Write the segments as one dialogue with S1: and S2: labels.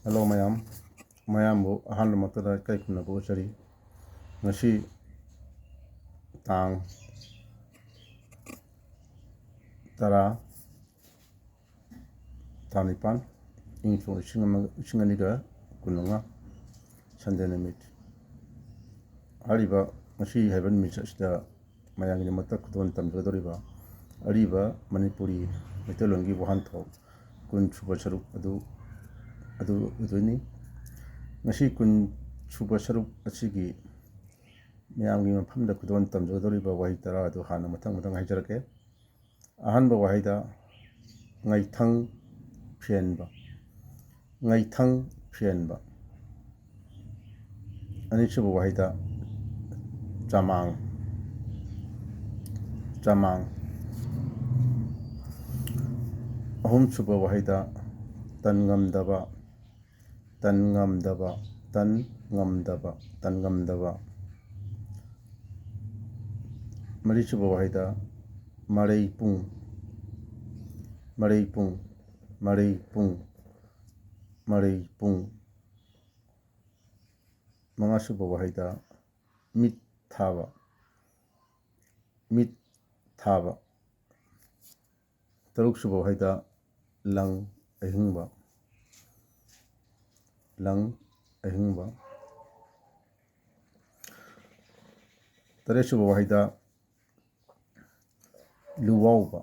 S1: Hello ꯃꯌꯥꯝꯕꯨ ꯑꯍꯥꯟꯕ ꯃꯛꯇꯗ ꯏꯀꯥꯏ ꯈꯨꯝꯅꯕ ꯎꯠꯆꯔꯤ. ꯉꯁꯤ ꯇꯥꯡ 10 ꯊꯥ 9 ꯏꯪ ꯁꯣꯛ 2015 ꯁꯟꯗꯦ ꯅꯨꯃꯤꯠ. ꯍꯥꯏꯔꯤꯕ ꯉꯁꯤ ꯍꯥꯏꯕ ꯅꯨꯃꯤꯠ ꯑꯁꯤꯗ ꯃꯌꯥꯝꯒꯤꯗꯃꯛꯇ ꯈꯨꯗꯣꯜ ꯇꯝꯖꯒꯗꯧꯔꯤꯕ ꯑꯔꯤꯕ ꯃꯅꯤꯄꯨꯔꯤ ꯃꯩꯇꯩꯂꯣꯟꯒꯤ ꯋꯥꯍꯟꯊꯣꯛ 10ꯁꯨꯕ ꯁꯔꯨꯛ ꯑꯗꯨ ꯎꯗꯣꯏꯅꯤ. ꯉꯁꯤ 10ꯁꯨꯕ ꯁꯔꯨꯛ ꯑꯁꯤꯒꯤ ꯃꯌꯥꯝꯒꯤ ꯃꯐꯝꯗ ꯈꯨꯗꯣꯜ ꯇꯝꯖꯒꯗꯧꯔꯤꯕ ꯋꯥꯍꯩ 10 ꯑꯗꯨ ꯍꯥꯟꯅ ꯃꯊꯪ ꯍꯥꯏꯖꯔꯛꯀꯦ. ꯑꯍꯥꯟꯕ ꯋꯥꯍꯩꯗ ꯉꯩꯊꯪ ꯐꯦꯟꯕ, ꯉꯩꯊꯪ ꯐꯦꯟꯕ. ꯑꯅꯤꯁꯨꯕ ꯋꯥꯍꯩꯗ ꯆꯃꯥꯡ, ꯆꯃꯥꯡ. ꯑꯍꯨꯝꯁꯨꯕ ꯋꯥꯍꯩꯗ ꯇꯟꯉꯝꯗꯕ, ꯇꯟꯉꯝꯗꯕ, ꯇꯟꯉꯝꯗꯕ, ꯇꯟꯉꯝꯗꯕ. ꯃꯔꯤꯁꯨꯕ ꯋꯥꯍꯩꯗ ꯃꯔꯩꯄꯨꯡ, ꯃꯔꯩꯄꯨꯡ, ꯃꯔꯩꯄꯨꯡ, ꯃꯔꯩꯄꯨꯡ. ꯃꯉꯥꯁꯨꯕ ꯋꯥꯍꯩꯗ ꯃꯤꯠ ꯊꯥꯕ, ꯃꯤꯠ ꯊꯥꯕ. ꯇꯔꯨꯛꯁꯨꯕ ꯋꯥꯍꯩꯗ ꯂꯪ ꯑꯍꯤꯡꯕ, ꯂꯪ ꯑꯍꯤꯡꯕ. ꯇꯔꯦꯠꯁꯨꯕ ꯋꯥꯍꯩꯗ ꯂꯨꯋꯥꯎꯕ,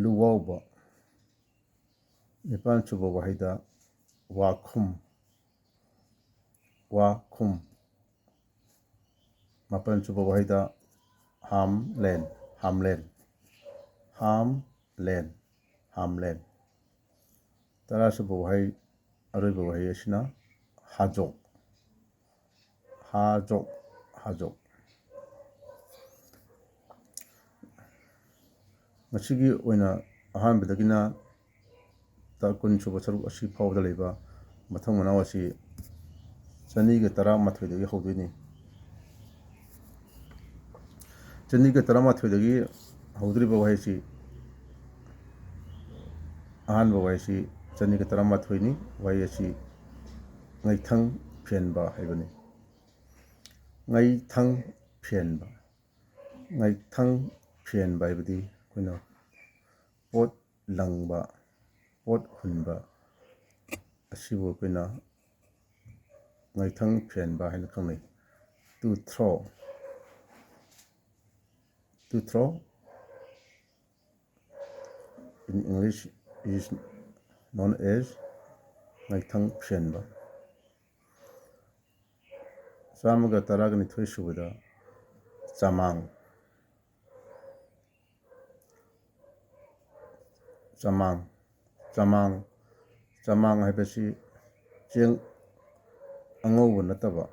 S1: ꯂꯨꯋꯥꯎꯕ. ꯅꯤꯄꯥꯜꯁꯨꯕ ꯋꯥꯍꯩꯗ ꯋꯥꯈꯨꯝ, ꯋꯥꯈꯨꯝ. ꯃꯥꯄꯜꯁꯨꯕ ꯋꯥꯍꯩꯗ ꯍꯥꯝꯂꯦꯟ, ꯍꯥꯝꯂꯦꯟ, ꯍꯥꯝꯂꯦꯟ, ꯍꯥꯝꯂꯦꯟ. ꯇꯔꯥꯁꯨꯕ ꯋꯥꯍꯩ ꯑꯔꯣꯏꯕ ꯋꯥꯍꯩ ꯑꯁꯤꯅ ꯍꯥꯖꯣꯛ, ꯍꯥꯖꯣꯛ, ꯍꯥꯖꯣꯛ. ꯃꯁꯤꯒꯤ ꯑꯣꯏꯅ ꯑꯍꯥꯟꯕꯗꯒꯤꯅ 10ꯁꯨꯕ ꯁꯔꯨꯛ ꯑꯁꯤ ꯐꯥꯎꯕꯗ ꯂꯩꯕ ꯃꯊꯪ ꯃꯅꯥꯎ ꯑꯁꯤ 212ꯗꯒꯤ ꯍꯧꯗꯣꯏꯅꯤ. 212ꯗꯒꯤ ꯍꯧꯗꯣꯔꯤꯕ ꯋꯥꯍꯩ ꯑꯁꯤ ꯑꯍꯥꯟꯕ ꯋꯥꯍꯩ ꯑꯁꯤ 212ꯅꯤ. ꯋꯥꯍꯩ ꯑꯁꯤ ꯉꯩꯊꯪ ꯐꯦꯟꯕ ꯍꯥꯏꯕꯅꯤ. ꯉꯩꯊꯪ ꯐꯦꯟꯕ, ꯉꯩꯊꯪ ꯐꯦꯟꯕ ꯍꯥꯏꯕꯗꯤ ꯑꯩꯈꯣꯏꯅ ꯄꯣꯠ ꯂꯪꯕ, ꯄꯣꯠ ꯍꯨꯟꯕ ꯑꯁꯤꯕꯨ ꯑꯩꯈꯣꯏꯅ ꯉꯩꯊꯪ ꯐꯦꯟꯕ ꯍꯥꯏꯅ ꯈꯪꯅꯩ. To throw, to throw in English is known as ꯉꯩꯊꯪ ꯐꯦꯟꯕ. 112 ꯁꯨꯕꯗ ꯆꯃꯥꯡ, ꯆꯃꯥꯡ, ꯆꯃꯥꯡ. ꯆꯃꯥꯡ ꯍꯥꯏꯕꯁꯤ ꯆꯦꯡ ꯑꯉꯧꯕ ꯅꯠꯇꯕ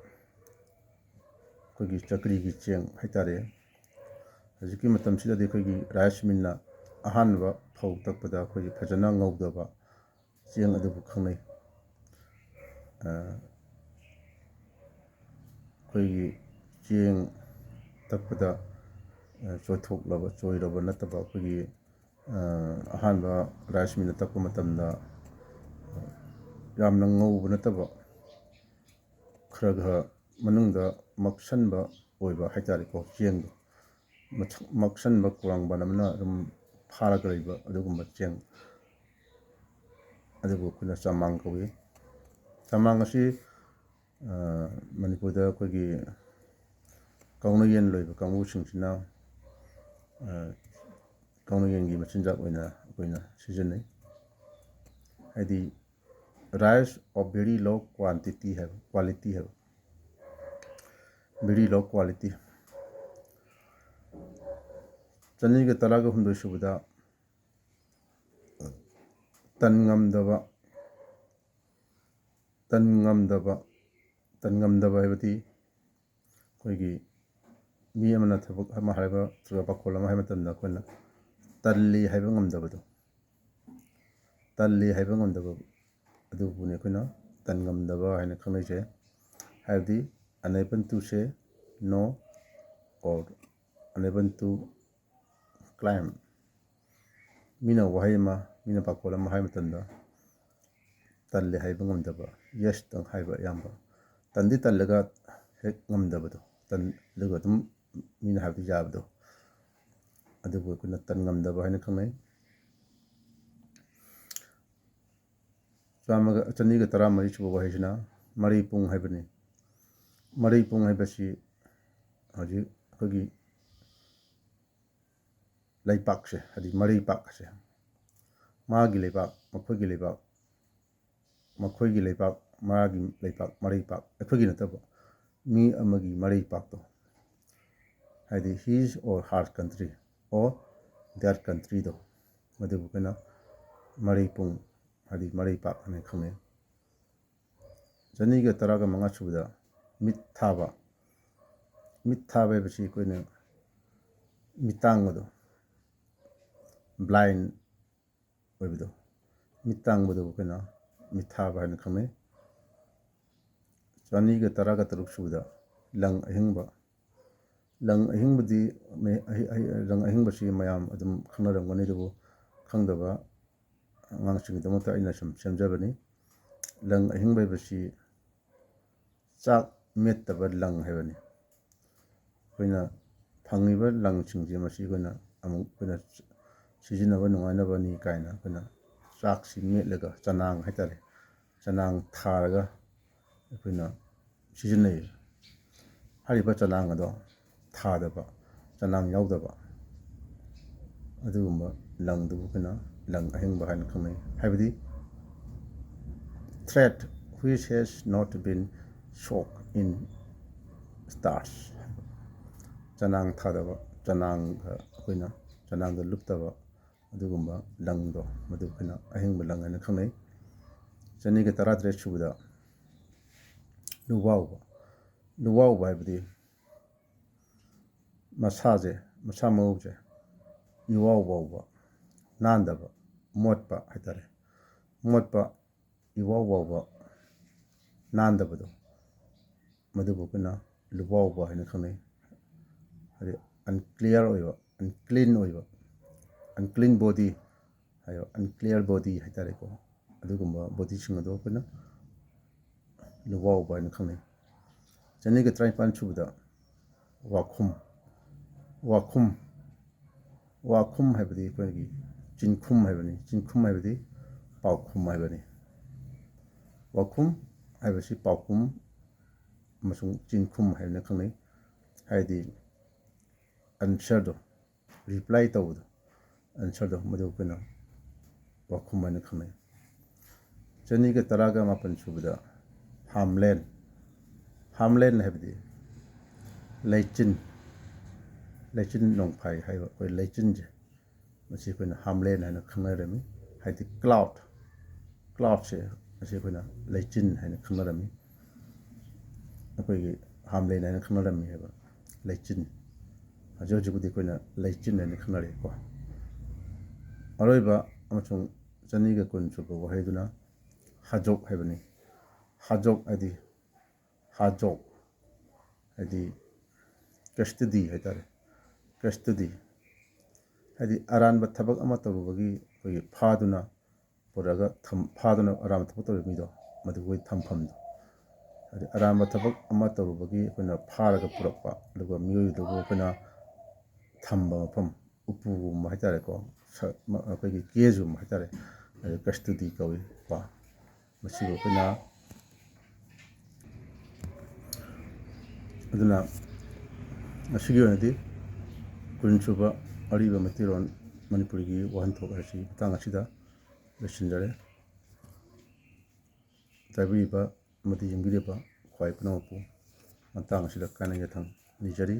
S1: ꯑꯩꯈꯣꯏꯒꯤ ꯆꯀ꯭ꯔꯤꯒꯤ ꯆꯦꯡ ꯍꯥꯏꯇꯥꯔꯦ. ꯍꯧꯖꯤꯛꯀꯤ ꯃꯇꯝꯁꯤꯗꯗꯤ ꯑꯩꯈꯣꯏꯒꯤ ꯔꯥꯏꯁ ꯃꯤꯜꯅ ꯑꯍꯥꯟꯕ ꯐꯧ ꯇꯛꯄꯗ ꯑꯩꯈꯣꯏꯒꯤ ꯐꯖꯅ ꯉꯧꯗꯕ ꯆꯦꯡ ꯑꯗꯨꯕꯨ ꯈꯪꯅꯩ. ꯑꯩꯈꯣꯏꯒꯤ ꯆꯦꯡ ꯇꯛꯄꯗ ꯆꯣꯏꯔꯕ ꯅꯠꯇꯕ ꯑꯩꯈꯣꯏꯒꯤ ꯑꯍꯥꯟꯕ ꯔꯥꯏꯁ ꯃꯤꯜꯅ ꯇꯛꯄ ꯃꯇꯝꯗ ꯌꯥꯝꯅ ꯉꯧꯕ ꯅꯠꯇꯕ ꯈꯔ ꯃꯅꯨꯡꯗ ꯃꯛꯁꯟꯕ ꯑꯣꯏꯕ ꯍꯥꯏꯇꯥꯔꯦꯀꯣ. ꯆꯦꯡꯗꯣ ꯃꯛꯁꯟꯕ ꯀꯨꯔꯥꯡꯕꯟ ꯑꯃꯅ ꯑꯗꯨꯝ ꯐꯥꯔꯒ ꯂꯩꯕ ꯑꯗꯨꯒꯨꯝꯕ ꯆꯦꯡ ꯑꯗꯨꯕꯨ ꯑꯩꯈꯣꯏꯅ ꯆꯃꯥꯡ ꯀꯧꯏ. ꯆꯃꯥꯡ ꯑꯁꯤ ꯃꯅꯤꯄꯨꯔꯗ ꯑꯩꯈꯣꯏꯒꯤ ꯀꯥꯎꯅꯌꯦꯟ ꯂꯣꯏꯕ ꯀꯥꯡꯕꯨꯁꯤꯡꯁꯤꯅ ꯀꯥꯎꯅꯌꯦꯟꯒꯤ ꯃꯆꯤꯟꯖꯥꯛ ꯑꯣꯏꯅ ꯑꯩꯈꯣꯏꯅ ꯁꯤꯖꯤꯟꯅꯩ. ꯍꯥꯏꯗꯤ rice of very low quantity ꯍꯥꯏꯕ, ꯀ꯭ꯋꯥꯂꯤꯇꯤ ꯍꯥꯏꯕ, ꯚꯦꯔꯤ ꯂꯣ ꯀ꯭ꯋꯥꯂꯤꯇꯤ. 218 ꯁꯨꯕꯗ ꯇꯟꯉꯝꯗꯕ, ꯇꯟꯉꯝꯗꯕ. ꯇꯟꯉꯝꯗꯕ ꯍꯥꯏꯕꯗꯤ ꯑꯩꯈꯣꯏꯒꯤ ꯃꯤ ꯑꯃꯅ ꯊꯕꯛ ꯑꯃ ꯍꯥꯏꯕ ꯅꯠꯇ꯭ꯔꯒ ꯄꯥꯈꯣꯜ ꯑꯃ ꯍꯥꯏꯕ ꯃꯇꯝꯗ ꯑꯩꯈꯣꯏꯅ ꯇꯜꯂꯤ ꯍꯥꯏꯕ ꯉꯝꯗꯕꯗꯣ, ꯇꯜꯂꯤ ꯍꯥꯏꯕ ꯉꯝꯗꯕ ꯑꯗꯨꯕꯨꯅꯤ ꯑꯩꯈꯣꯏꯅ ꯇꯟꯉꯝꯗꯕ ꯍꯥꯏꯅ ꯈꯪꯅꯩꯁꯦ. ꯍꯥꯏꯕꯗꯤ unable to say no or unable to claim. ꯃꯤꯅ ꯋꯥꯍꯩ ꯑꯃ, ꯃꯤꯅ ꯄꯥꯈꯣꯜ ꯑꯃ ꯍꯥꯏꯕ ꯃꯇꯝꯗ ꯇꯜꯂꯦ ꯍꯥꯏꯕ ꯉꯝꯗꯕ ꯌꯦꯁꯇꯪ ꯍꯥꯏꯕ ꯑꯌꯥꯝꯕ ꯇꯟꯗꯤ ꯇꯜꯂꯒ ꯍꯦꯛ ꯉꯝꯗꯕꯗꯣ ꯇꯜꯂꯒ ꯑꯗꯨꯝ ꯃꯤꯅ ꯍꯥꯏꯕꯗꯨ ꯌꯥꯕꯗꯣ ꯑꯗꯨꯕꯨ ꯑꯩꯈꯣꯏꯅ ꯇꯟ ꯉꯝꯗꯕ ꯍꯥꯏꯅ ꯈꯪꯅꯩ 134 ꯁꯨꯕ ꯋꯥꯍꯩꯁꯤꯅ ꯃꯔꯩ ꯄꯨꯡ ꯍꯥꯏꯕꯅꯤ ꯃꯔꯩ ꯄꯨꯡ ꯍꯥꯏꯕꯁꯤ ꯍꯧꯖꯤꯛ ꯑꯩꯈꯣꯏꯒꯤ ꯂꯩꯄꯥꯛꯁꯦ ꯍꯥꯏꯗꯤ ꯃꯔꯩꯄꯥꯛꯁꯦ ꯃꯥꯒꯤ ꯂꯩꯄꯥꯛ ꯃꯈꯣꯏꯒꯤ ꯂꯩꯄꯥꯛ ꯃꯈꯣꯏꯒꯤ ꯂꯩꯄꯥꯛ ꯃꯥꯒꯤ ꯂꯩꯄꯥꯛ ꯃꯔꯩꯄꯥꯛ ꯑꯩꯈꯣꯏꯒꯤ ꯅꯠꯇꯕ ꯃꯤ ꯑꯃꯒꯤ ꯃꯔꯩꯄꯥꯛꯇꯣ ꯍꯥꯏꯗꯤ ꯍꯤꯁ ꯑꯣꯔ ꯍꯥꯔ ꯀꯟꯇ꯭ꯔꯤ ꯑꯣꯔ ꯗꯤꯌꯔ ꯀꯟꯇ꯭ꯔꯤꯗꯣ ꯃꯗꯨꯕꯨ ꯑꯩꯈꯣꯏꯅ ꯃꯔꯩ ꯄꯨꯡ ꯍꯥꯏꯗꯤ ꯃꯔꯩꯄꯥꯛ ꯍꯥꯏꯅ ꯈꯪꯅꯩ 215 ꯁꯨꯕꯗ ꯃꯤꯠ ꯊꯥꯕ ꯍꯥꯏꯕꯁꯤ ꯑꯩꯈꯣꯏꯅ ꯃꯤꯠꯇꯥꯡꯕꯗꯣ ꯕ꯭ꯂꯥꯏꯟ ꯑꯣꯏꯕꯗꯣ ꯃꯤꯠꯇꯥꯡꯕꯗꯨ ꯑꯩꯈꯣꯏꯅ ꯃꯤꯠ ꯊꯥꯕ ꯍꯥꯏꯅ ꯈꯪꯅꯩ 213 ꯁꯨꯕꯗ ꯂꯪ ꯑꯍꯤꯡꯕ ꯂꯪ ꯑꯍꯤꯡꯕꯁꯤ ꯃꯌꯥꯝ ꯑꯗꯨꯝ ꯈꯪꯅꯔꯝꯒꯅꯤ ꯑꯗꯨꯕꯨ ꯈꯪꯗꯕ ꯑꯉꯥꯡꯁꯤꯡꯒꯤꯗꯃꯛꯇ ꯑꯩꯅ ꯁꯨꯝ ꯁꯦꯝꯖꯕꯅꯤ ꯂꯪ ꯑꯍꯤꯡꯕ ꯍꯥꯏꯕꯁꯤ ꯆꯥꯛ ꯃꯦꯠꯇꯕ ꯂꯪ ꯍꯥꯏꯕꯅꯤ ꯑꯩꯈꯣꯏꯅ ꯐꯪꯉꯤꯕ ꯂꯪꯁꯤꯡꯁꯦ ꯃꯁꯤ ꯑꯩꯈꯣꯏꯅ ꯁꯤꯖꯤꯟꯅꯕ ꯅꯨꯡꯉꯥꯏꯅꯕꯅꯤ ꯀꯥꯏꯅ ꯑꯩꯈꯣꯏꯅ ꯆꯥꯛꯁꯤ ꯃꯦꯠꯂꯒ ꯆꯅꯥꯡ ꯍꯥꯏꯇꯥꯔꯦ ꯆꯅꯥꯡ ꯊꯥꯔꯒ ꯑꯩꯈꯣꯏꯅ ꯁꯤꯖꯤꯟꯅꯩ ꯍꯥꯏꯔꯤꯕ ꯆꯅꯥꯡ ꯑꯗꯣ ꯊꯥꯗꯕ ꯆꯅꯥꯡ ꯌꯥꯎꯗꯕ ꯑꯗꯨꯒꯨꯝꯕ ꯂꯪꯗꯨꯕꯨ ꯑꯩꯈꯣꯏꯅ ꯂꯪ ꯑꯍꯤꯡꯕ ꯍꯥꯏꯅ ꯈꯪꯅꯩ ꯍꯥꯏꯕꯗꯤ thread which has not been soaked in starch ꯆꯅꯥꯡ ꯊꯥꯗꯕ ꯑꯩꯈꯣꯏꯅ ꯆꯅꯥꯡꯗ ꯂꯨꯞꯇꯕ ꯑꯗꯨꯒꯨꯝꯕ ꯂꯪꯗꯣ ꯃꯗꯨ ꯑꯩꯈꯣꯏꯅ ꯑꯍꯤꯡꯕ ꯂꯪ ꯍꯥꯏꯅ ꯈꯪꯅꯩ 213 ꯁꯨꯕꯗ ꯂꯨꯋꯥꯎꯕ ꯍꯥꯏꯕꯗꯤ ꯃꯁꯥ ꯃꯎꯁꯦ ꯏꯋꯥꯎ ꯋꯥꯎꯕ ꯅꯥꯟꯗꯕ ꯃꯣꯠꯄ ꯍꯥꯏꯇꯥꯔꯦ ꯃꯣꯠꯄ ꯏꯋꯥꯎ ꯋꯥꯎꯕ ꯅꯥꯟꯗꯕꯗꯣ ꯃꯗꯨꯕꯨ ꯑꯩꯈꯣꯏꯅ ꯂꯨꯋꯥꯎꯕ ꯍꯥꯏꯅ ꯈꯪꯅꯩ ꯍꯥꯏꯗꯤ ꯑꯟꯀ꯭ꯂꯤꯌꯥꯔ ꯑꯣꯏꯕ ꯑꯟꯀ꯭ꯂꯤꯟ ꯑꯣꯏꯕ ꯑꯟꯀ꯭ꯂꯤꯟ ꯕꯣꯗꯤ ꯍꯥꯏꯕ ꯑꯟꯀ꯭ꯂꯤꯌꯥꯔ ꯕꯣꯗꯤ ꯍꯥꯏꯇꯥꯔꯦꯀꯣ ꯑꯗꯨꯒꯨꯝꯕ ꯕꯣꯗꯤꯁꯤꯡ ꯑꯗꯣ ꯑꯩꯈꯣꯏꯅ ꯂꯨꯋꯥꯎꯕ ꯍꯥꯏꯅ ꯈꯪꯅꯩ 213 ꯁꯨꯕꯗ ꯋꯥꯈꯨꯝ ꯍꯥꯏꯕꯗꯤ ꯑꯩꯈꯣꯏꯒꯤ ꯆꯤꯟꯈꯨꯝ ꯍꯥꯏꯕꯅꯤ ꯆꯤꯟꯈꯨꯝ ꯍꯥꯏꯕꯗꯤ ꯄꯥꯎꯈꯨꯝ ꯍꯥꯏꯕꯅꯤ ꯋꯥꯈꯨꯝ ꯍꯥꯏꯕꯁꯤ ꯄꯥꯎꯈꯨꯝ ꯑꯃꯁꯨꯡ ꯆꯤꯟꯈꯨꯝ ꯍꯥꯏꯅ ꯈꯪꯅꯩ ꯍꯥꯏꯗꯤ ꯑꯟꯁꯔꯗꯣ ꯔꯤꯄ꯭ꯂꯥꯏ ꯇꯧꯕꯗꯣ ꯑꯟꯁꯔꯗꯣ ꯃꯗꯨ ꯑꯩꯈꯣꯏꯅ ꯋꯥꯈꯨꯝ ꯍꯥꯏꯅ ꯈꯪꯅꯩ 218 ꯁꯨꯕꯗ ꯍꯥꯝꯂꯦꯟ ꯍꯥꯏꯕꯗꯤ ꯂꯩꯆꯤꯟ ꯅꯣꯡꯐꯥꯏ ꯍꯥꯏꯕ ꯑꯩꯈꯣꯏ ꯂꯩꯆꯤꯟꯁꯦ ꯃꯁꯤ ꯑꯩꯈꯣꯏꯅ ꯍꯥꯝꯂꯦꯟ ꯍꯥꯏꯅ ꯈꯪꯅꯔꯝꯃꯤ ꯍꯥꯏꯗꯤ ꯀ꯭ꯂꯥꯎꯗꯁꯦ ꯃꯁꯤ ꯑꯩꯈꯣꯏꯅ ꯂꯩꯆꯤꯟ ꯍꯥꯏꯅ ꯈꯪꯅꯔꯝꯃꯤ ꯑꯩꯈꯣꯏꯒꯤ ꯍꯥꯝꯂꯦꯟ ꯍꯥꯏꯅ ꯈꯪꯅꯔꯝꯃꯤ ꯍꯥꯏꯕ ꯂꯩꯆꯤꯟ ꯍꯧꯖꯤꯛꯄꯨꯗꯤ ꯑꯩꯈꯣꯏꯅ ꯂꯩꯆꯤꯟ ꯍꯥꯏꯅ ꯈꯪꯅꯔꯦꯀꯣ ꯑꯔꯣꯏꯕ ꯑꯃꯁꯨꯡ 220 ꯁꯨꯕ ꯋꯥꯍꯩꯗꯨꯅ ꯍꯥꯖꯣꯛ ꯍꯥꯏꯕꯅꯤ ꯍꯥꯖꯣꯛ ꯍꯥꯏꯗꯤ ꯀꯁꯇꯗꯤ ꯍꯥꯏꯇꯥꯔꯦ ꯀꯁꯇꯗꯤ ꯍꯥꯏꯗꯤ ꯑꯔꯥꯟꯕ ꯊꯕꯛ ꯑꯃ ꯇꯧꯔꯨꯕꯒꯤ ꯑꯩꯈꯣꯏꯒꯤ ꯐꯥꯗꯨꯅ ꯑꯔꯥꯟꯕ ꯊꯕꯛ ꯇꯧꯔꯤꯕ ꯃꯤꯗꯣ ꯃꯗꯨꯒꯤ ꯊꯝꯐꯝꯗꯣ ꯍꯥꯏꯗꯤ ꯑꯔꯥꯟꯕ ꯊꯕꯛ ꯑꯃ ꯇꯧꯔꯨꯕꯒꯤ ꯑꯩꯈꯣꯏꯅ ꯐꯥꯔꯒ ꯄꯨꯔꯛꯄ ꯑꯗꯨꯒ ꯃꯤꯑꯣꯏꯗꯨꯕꯨ ꯑꯩꯈꯣꯏꯅ ꯊꯝꯕ ꯃꯐꯝ ꯎꯄꯨꯒꯨꯝꯕ ꯍꯥꯏꯇꯥꯔꯦꯀꯣ ꯑꯩꯈꯣꯏꯒꯤ ꯀꯦꯖꯒꯨꯝꯕ ꯍꯥꯏꯇꯥꯔꯦ ꯀꯁꯇꯗꯤ ꯀꯧꯏ ꯀꯣ ꯃꯁꯤꯕꯨ ꯑꯩꯈꯣꯏꯅ ꯑꯗꯨꯅ ꯉꯁꯤꯒꯤ ꯑꯣꯏꯅꯗꯤ 20 ꯁꯨꯕ ꯑꯔꯤꯕ ꯃꯩꯇꯩꯂꯣꯟ ꯃꯅꯤꯄꯨꯔꯤꯒꯤ ꯋꯥꯍꯟꯊꯣꯛ ꯑꯁꯤ ꯃꯇꯥꯡ ꯑꯁꯤꯗ ꯂꯣꯏꯁꯤꯟꯖꯔꯦ ꯇꯥꯕꯤꯔꯤꯕ ꯑꯃꯗꯤ ꯌꯦꯡꯕꯤꯔꯤꯕ ꯈ꯭ꯋꯥꯏ ꯄꯨꯝꯅꯃꯛꯄꯨ ꯃꯇꯥꯡ ꯑꯁꯤꯗ ꯀꯥꯏꯅ ꯌꯥꯊꯪ ꯅꯤꯖꯔꯤ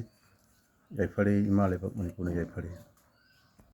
S1: ꯌꯥꯏꯐꯔꯦ ꯏꯃꯥ ꯂꯩꯕꯥꯛ ꯃꯅꯤꯄꯨꯔꯅ ꯌꯥꯏꯐꯔꯦ